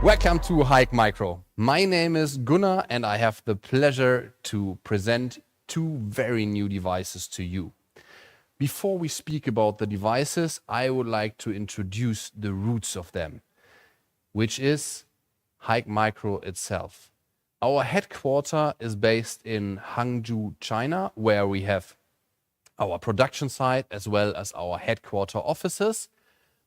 Welcome to Hikmicro. My name is Gunnar and I have the pleasure to present two very new devices to you. Before we speak about the devices, I would like to introduce the roots of them, which is Hikmicro itself. Our headquarter is based in Hangzhou, China, where we have our production site as well as our headquarter offices,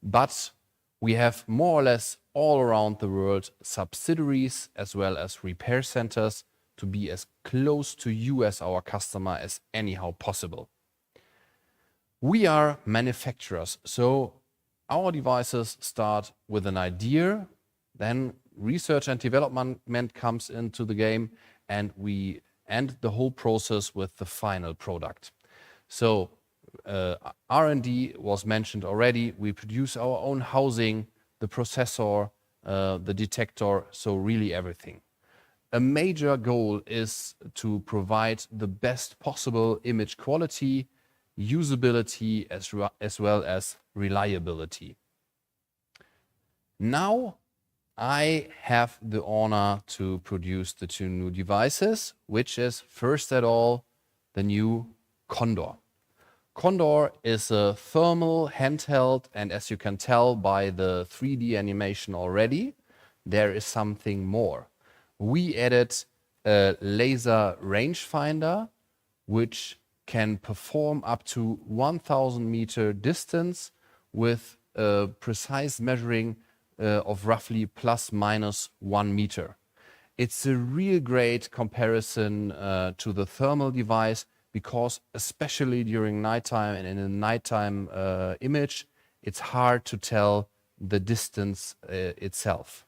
but we have more or less all around the world subsidiaries as well as repair centers to be as close to you as our customer as anyhow possible. We are manufacturers, so our devices start with an idea, then research and development comes into the game, and we end the whole process with the final product. So R&D was mentioned already. We produce our own housing, the processor, the detector, so really everything. A major goal is to provide the best possible image quality, usability, as well as reliability. Now I have the honor to produce the two new devices, which is first at all the new Condor. Condor is a thermal handheld, and as you can tell by the 3D animation already, there is something more. We added a laser rangefinder, which can perform up to 1000 meter distance with a precise measuring of roughly plus minus 1 meter. It's a real great comparison to the thermal device, because especially during nighttime and in a nighttime image, it's hard to tell the distance itself.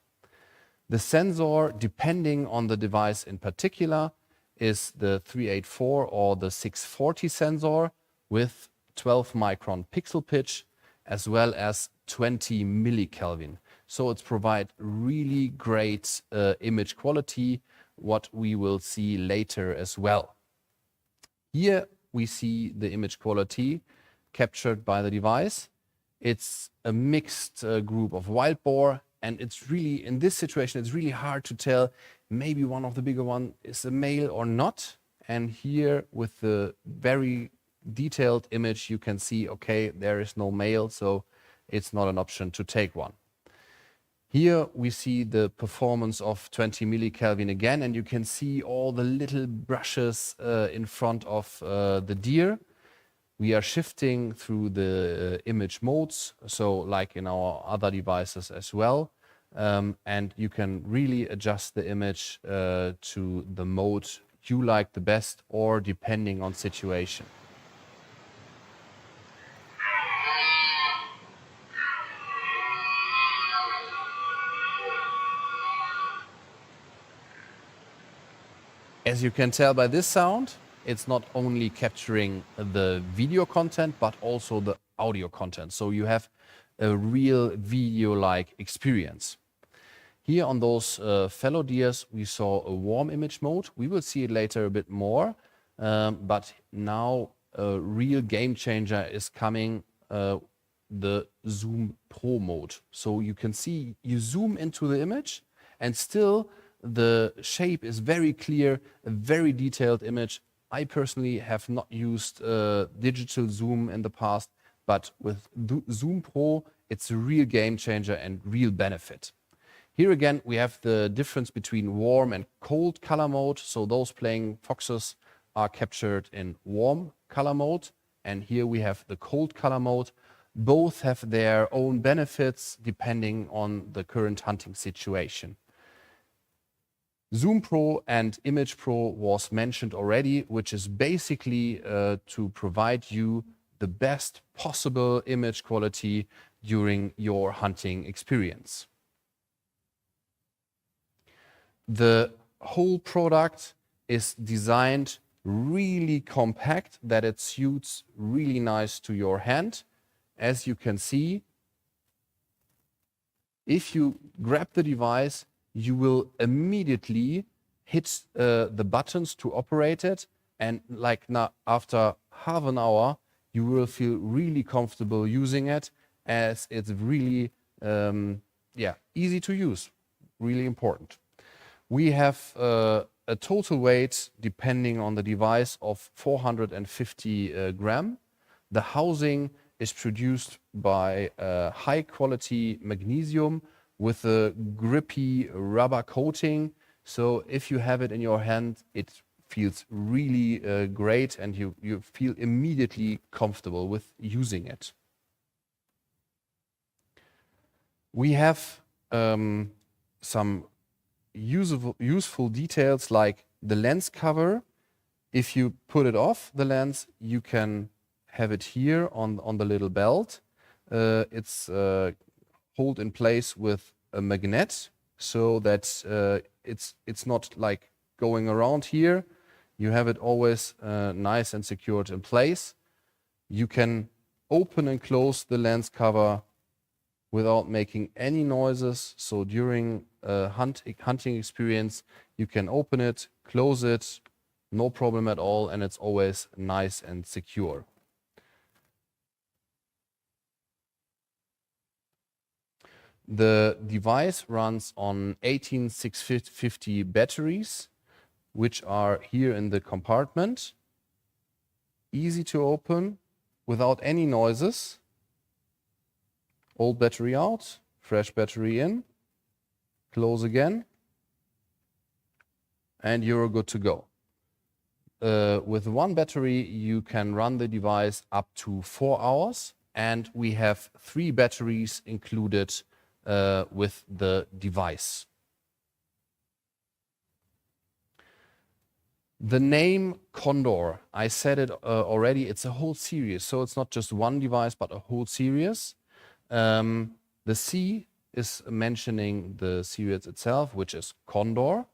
The sensor, depending on the device in particular, is the 384 or the 640 sensor with 12 micron pixel pitch as well as 20 millikelvin. So it's provide really great image quality, what we will see later as well. Here we see the image quality captured by the device. It's a mixed group of wild boar, and it's really, in this situation, it's really hard to tell maybe one of the bigger one is a male or not. And here with the very detailed image, you can see, okay, there is no male, so it's not an option to take one. Here we see the performance of 20 millikelvin again, and you can see all the little brushes in front of the deer. We are shifting through the image modes, so like in our other devices as well. And you can really adjust the image to the mode you like the best or depending on situation. As you can tell by this sound, it's not only capturing the video content, but also the audio content. So you have a real video-like experience. Here on those fellow deers, we saw a warm image mode. We will see it later a bit more, but now a real game changer is coming, the Zoom Pro mode. So you can see, you zoom into the image and still the shape is very clear, a very detailed image. I personally have not used digital zoom in the past, but with Zoom Pro, it's a real game changer and real benefit. Here again, we have the difference between warm and cold color mode. So those playing foxes are captured in warm color mode. And here we have the cold color mode. Both have their own benefits depending on the current hunting situation. Zoom Pro and Image Pro was mentioned already, which is basically to provide you the best possible image quality during your hunting experience. The whole product is designed really compact that it suits really nice to your hand. As you can see, if you grab the device, you will immediately hit the buttons to operate it, and like now after half an hour you will feel really comfortable using it, as it's really easy to use. really important. We have a total weight, depending on the device, of 450 gram. The housing is produced by high quality magnesium with a grippy rubber coating. So if you have it in your hand, it feels really great, and you feel immediately comfortable with using it. We have some useful details like the lens cover. If you put it off the lens, you can have it here on the little belt. It's held in place with a magnet, so that it's not like going around here. You have it always nice and secured in place. You can open and close the lens cover without making any noises. So during a hunting experience, you can open it, close it, no problem at all, and it's always nice and secure. The device runs on 18650 batteries, which are here in the compartment. Easy to open without any noises. Old battery out, fresh battery in, close again, and you're good to go. With one battery, you can run the device up to 4 hours, and we have 3 batteries included with the device. The name Condor, I said it already, it's a whole series. So it's not just one device, but a whole series. The C is mentioning the series itself, which is Condor.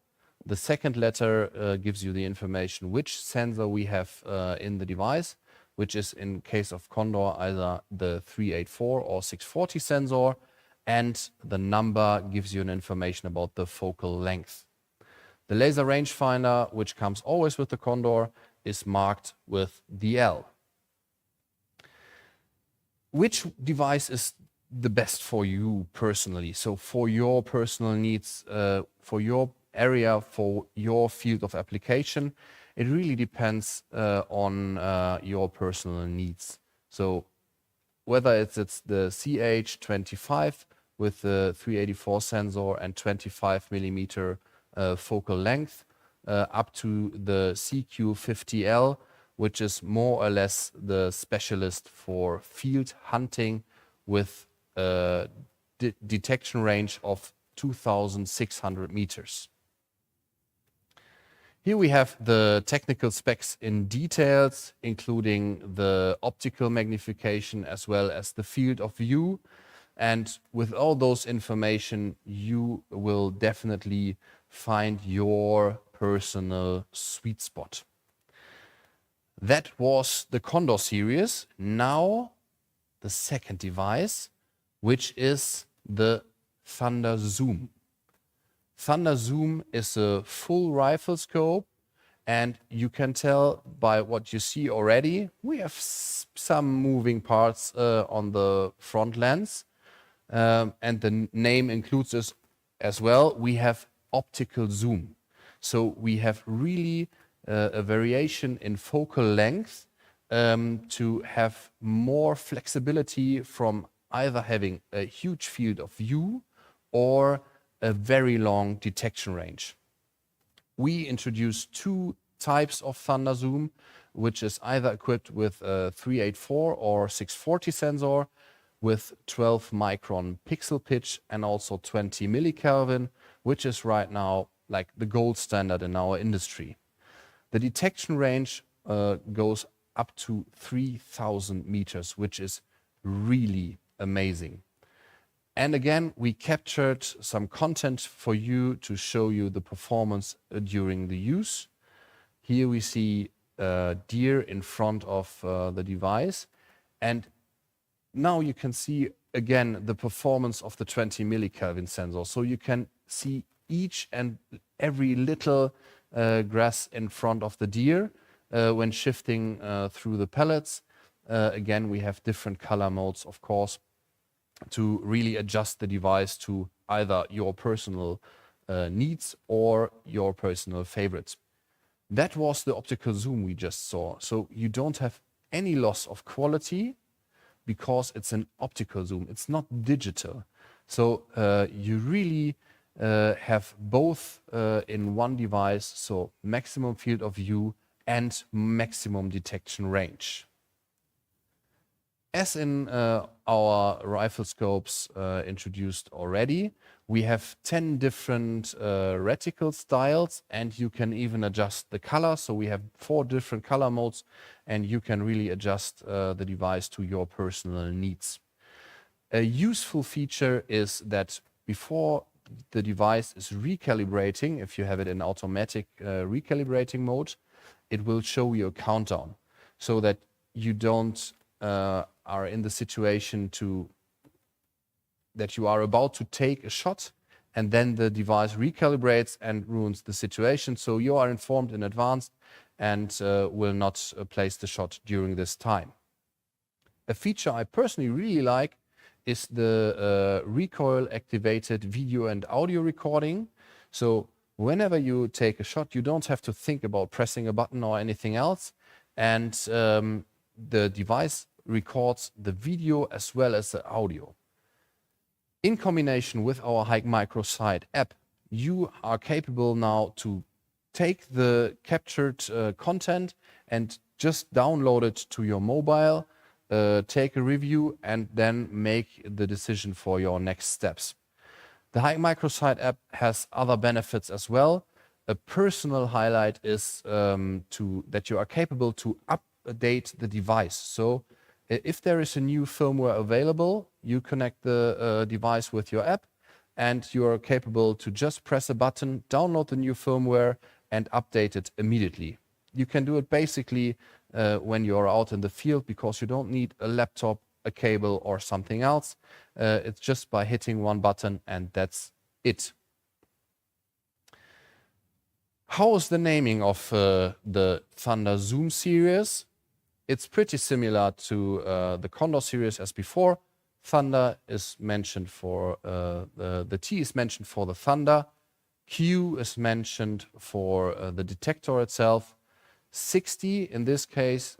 The second letter gives you the information which sensor we have in the device, which is in case of Condor either the 384 or 640 sensor, and the number gives you an information about the focal length. The laser rangefinder, which comes always with the Condor, is marked with the L. Which device is the best for you personally? So for your personal needs, for your area, for your field of application, it really depends on your personal needs. So whether it's the CH25 with the 384 sensor and 25 millimeter focal length, up to the CQ50L, which is more or less the specialist for field hunting with a detection range of 2,600 meters. Here we have the technical specs in details, including the optical magnification as well as the field of view. And with all those information, you will definitely find your personal sweet spot. That was the Condor series. Now the second device, which is the Thunder Zoom. Thunder Zoom is a full rifle scope, and you can tell by what you see already, we have some moving parts on the front lens, and the name includes this as well. We have optical zoom. So we have really a variation in focal length to have more flexibility from either having a huge field of view or a very long detection range. We introduced 2 types of Thunder Zoom, which is either equipped with a 384 or 640 sensor with 12 micron pixel pitch and also 20 millikelvin, which is right now like the gold standard in our industry. The detection range goes up to 3,000 meters, which is really amazing. And again, we captured some content for you to show you the performance during the use. Here we see deer in front of the device. And now you can see again the performance of the 20 millikelvin sensor. So you can see each and every little grass in front of the deer when shifting through the pellets. Again, we have different color modes, of course, to really adjust the device to either your personal needs or your personal favorites. That was the optical zoom we just saw. So you don't have any loss of quality because it's an optical zoom. It's not digital. So you really have both in one device, so maximum field of view and maximum detection range. As in our rifle scopes introduced already, we have 10 different reticle styles, and you can even adjust the color. So we have 4 different color modes, and you can really adjust the device to your personal needs. A useful feature is that before the device is recalibrating, if you have it in automatic recalibrating mode, it will show you a countdown so that you don't are in the situation that you are about to take a shot and then the device recalibrates and ruins the situation. So you are informed in advance and will not place the shot during this time. A feature I personally really like is the recoil activated video and audio recording. So whenever you take a shot, you don't have to think about pressing a button or anything else. And the device records the video as well as the audio. In combination with our Hikmicro Sight app, you are capable now to take the captured content and just download it to your mobile, take a review, and then make the decision for your next steps. The Hikmicro Sight app has other benefits as well. A personal highlight is that you are capable to update the device. So if there is a new firmware available, you connect the device with your app and you are capable to just press a button, download the new firmware and update it immediately. You can do it basically when you're out in the field because you don't need a laptop, a cable or something else. It's just by hitting one button and that's it. How is the naming of the Thunder Zoom series? It's pretty similar to the Condor series as before. Thunder is mentioned for, the T is mentioned for the Thunder. Q is mentioned for the detector itself. 60 in this case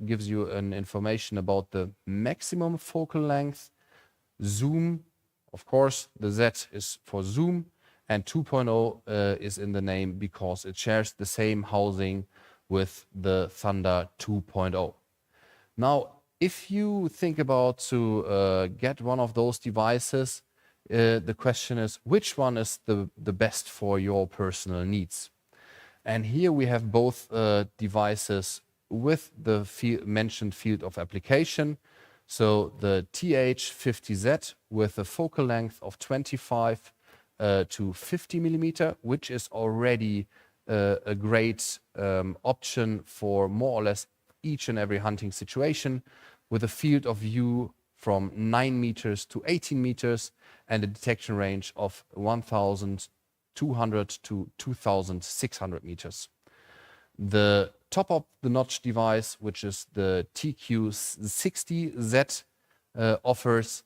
gives you an information about the maximum focal length. Zoom, of course, the Z is for zoom. And 2.0 is in the name because it shares the same housing with the Thunder 2.0. Now, if you think about to get one of those devices, the question is, which one is the best for your personal needs? And here we have both devices with the mentioned field of application. So the TH50Z with a focal length of 25 to 50 millimeter, which is already a great option for more or less each and every hunting situation, with a field of view from 9 meters to 18 meters and a detection range of 1,200 to 2,600 meters. The top of the notch device, which is the TQ60Z, offers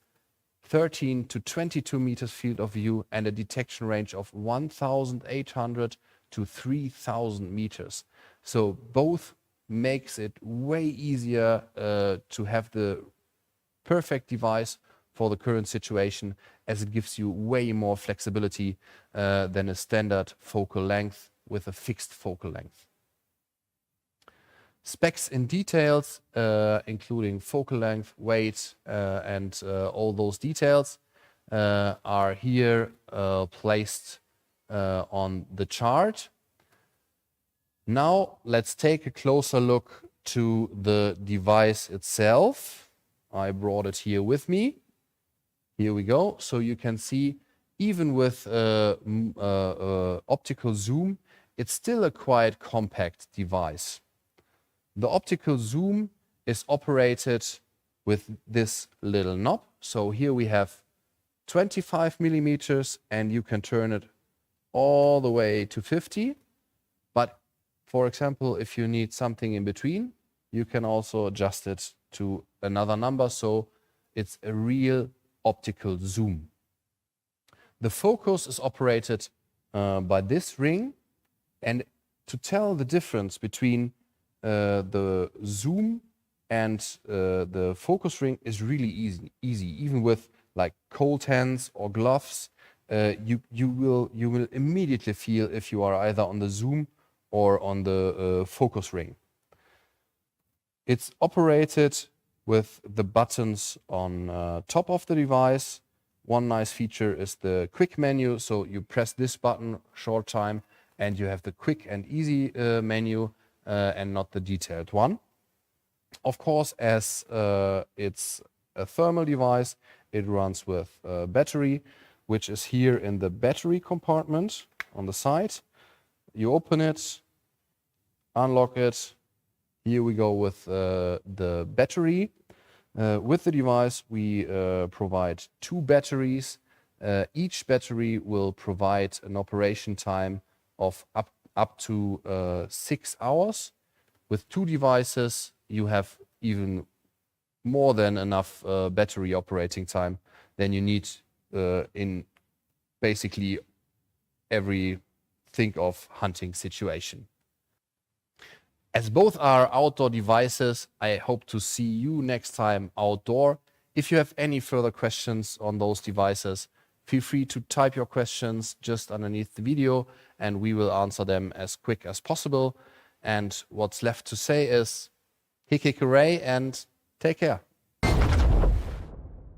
13 to 22 meters field of view and a detection range of 1,800 to 3,000 meters. So both makes it way easier to have the perfect device for the current situation, as it gives you way more flexibility than a standard focal length with a fixed focal length. Specs in details, including focal length, weight, and all those details are here placed on the chart. Now let's take a closer look to the device itself. I brought it here with me. Here we go. So you can see, even with optical zoom, it's still a quite compact device. The optical zoom is operated with this little knob. So here we have 25 millimeters and you can turn it all the way to 50. But for example, if you need something in between, you can also adjust it to another number. So it's a real optical zoom. The focus is operated by this ring. And to tell the difference between the zoom and the focus ring is really easy. Even with like cold hands or gloves, you will immediately feel if you are either on the zoom or on the focus ring. It's operated with the buttons on top of the device. One nice feature is the quick menu. So you press this button short time and you have the quick and easy menu and not the detailed one. Of course, as it's a thermal device, it runs with battery, which is here in the battery compartment on the side. You open it, unlock it. Here we go with the battery. With the device, we provide 2 batteries. Each battery will provide an operation time of up to 6 hours. With 2 devices, you have even more than enough battery operating time than you need in basically every think of hunting situation. As both are outdoor devices, I hope to see you next time outdoor. If you have any further questions on those devices, feel free to type your questions just underneath the video and we will answer them as quick as possible. And what's left to say is Hikmicro and take care.